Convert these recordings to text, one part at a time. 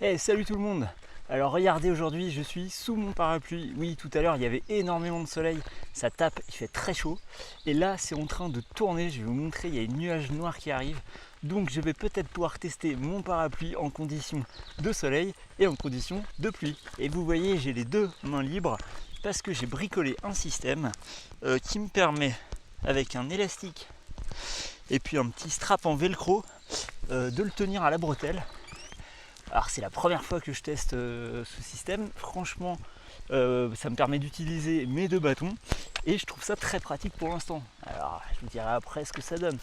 Hey, salut tout le monde! Alors regardez, aujourd'hui je suis sous mon parapluie. Oui, tout à l'heure il y avait énormément de soleil, ça tape, il fait très chaud. Et là c'est en train de tourner, je vais vous montrer, il y a une nuage noire qui arrive. Donc je vais peut-être pouvoir tester mon parapluie en conditions de soleil et en conditions de pluie. Et vous voyez, j'ai les deux mains libres parce que j'ai bricolé un système qui me permet, avec un élastique et puis un petit strap en velcro, de le tenir à la bretelle. Alors c'est la première fois que je teste ce système, franchement ça me permet d'utiliser mes deux bâtons et je trouve ça très pratique pour l'instant. Alors je vous dirai après ce que ça donne.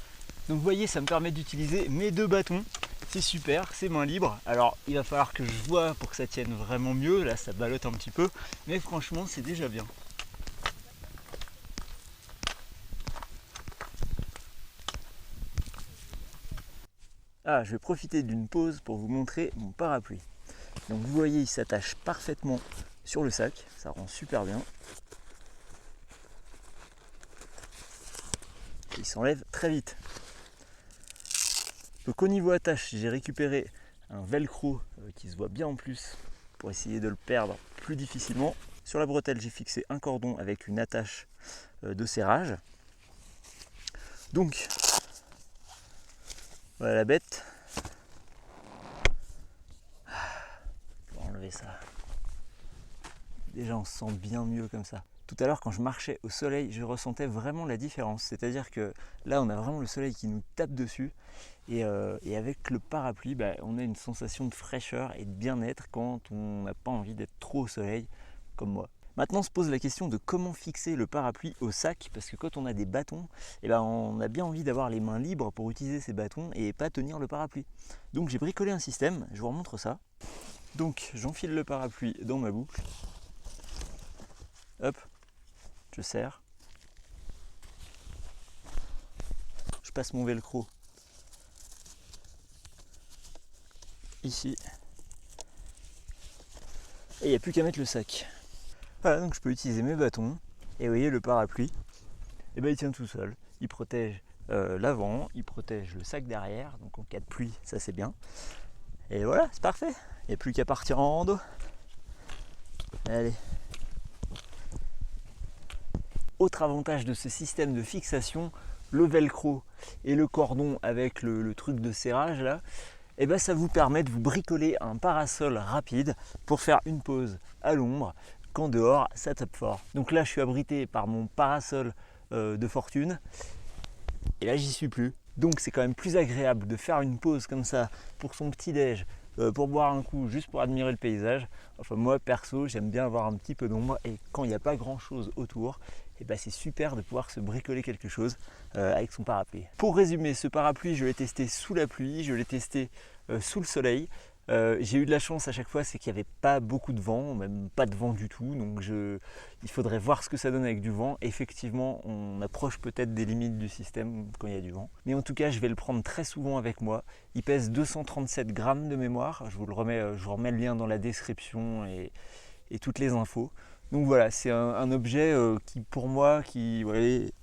Donc vous voyez, ça me permet d'utiliser mes deux bâtons, c'est super, c'est main libre. Alors il va falloir que je vois pour que ça tienne vraiment mieux, là ça ballotte un petit peu, mais franchement c'est déjà bien. Ah, je vais profiter d'une pause pour vous montrer mon parapluie. Donc vous voyez, il s'attache parfaitement sur le sac, ça rend super bien. Il s'enlève très vite. Donc au niveau attache, j'ai récupéré un velcro qui se voit bien en plus pour essayer de le perdre plus difficilement. Sur la bretelle, j'ai fixé un cordon avec une attache de serrage. Donc voilà la bête. Je vais enlever ça. Déjà on se sent bien mieux comme ça. Tout à l'heure quand je marchais au soleil, je ressentais vraiment la différence. C'est-à-dire que là on a vraiment le soleil qui nous tape dessus. Et avec le parapluie, on a une sensation de fraîcheur et de bien-être quand on n'a pas envie d'être trop au soleil, comme moi. Maintenant se pose la question de comment fixer le parapluie au sac, parce que quand on a des bâtons, on a bien envie d'avoir les mains libres pour utiliser ces bâtons et pas tenir le parapluie. Donc j'ai bricolé un système, je vous remontre ça. Donc j'enfile le parapluie dans ma boucle. Hop, je serre. Je passe mon velcro ici. Et il n'y a plus qu'à mettre le sac. Voilà, donc je peux utiliser mes bâtons. Et vous voyez, le parapluie, il tient tout seul. Il protège l'avant, il protège le sac derrière. Donc en cas de pluie, ça c'est bien. Et voilà, c'est parfait. Il n'y a plus qu'à partir en rando. Allez. Autre avantage de ce système de fixation, le velcro et le cordon avec le truc de serrage là, ça vous permet de vous bricoler un parasol rapide pour faire une pause à l'ombre quand dehors ça tape fort. Donc là je suis abrité par mon parasol de fortune et là j'y suis plus. Donc c'est quand même plus agréable de faire une pause comme ça pour son petit déj, pour boire un coup, juste pour admirer le paysage. Enfin moi perso j'aime bien avoir un petit peu d'ombre et quand il n'y a pas grand chose autour, c'est super de pouvoir se bricoler quelque chose avec son parapluie. Pour résumer, ce parapluie je l'ai testé sous la pluie, je l'ai testé sous le soleil. J'ai eu de la chance à chaque fois, c'est qu'il n'y avait pas beaucoup de vent, même pas de vent du tout, donc il faudrait voir ce que ça donne avec du vent. Effectivement, on approche peut-être des limites du système quand il y a du vent. Mais en tout cas, je vais le prendre très souvent avec moi. Il pèse 237 grammes de mémoire, je vous remets le lien dans la description et toutes les infos. Donc voilà, c'est un objet qui pour moi,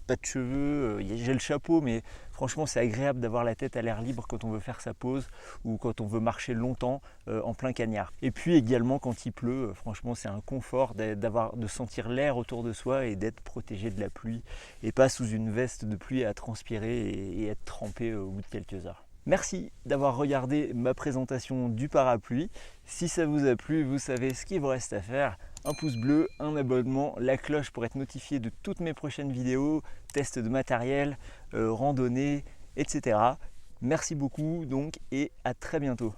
pas de cheveux, j'ai le chapeau, mais franchement c'est agréable d'avoir la tête à l'air libre quand on veut faire sa pause ou quand on veut marcher longtemps en plein cagnard. Et puis également quand il pleut, franchement c'est un confort de sentir l'air autour de soi et d'être protégé de la pluie et pas sous une veste de pluie à transpirer et être trempé au bout de quelques heures. Merci d'avoir regardé ma présentation du parapluie. Si ça vous a plu, vous savez ce qu'il vous reste à faire. Un pouce bleu, un abonnement, la cloche pour être notifié de toutes mes prochaines vidéos, tests de matériel, randonnées, etc. Merci beaucoup donc et à très bientôt.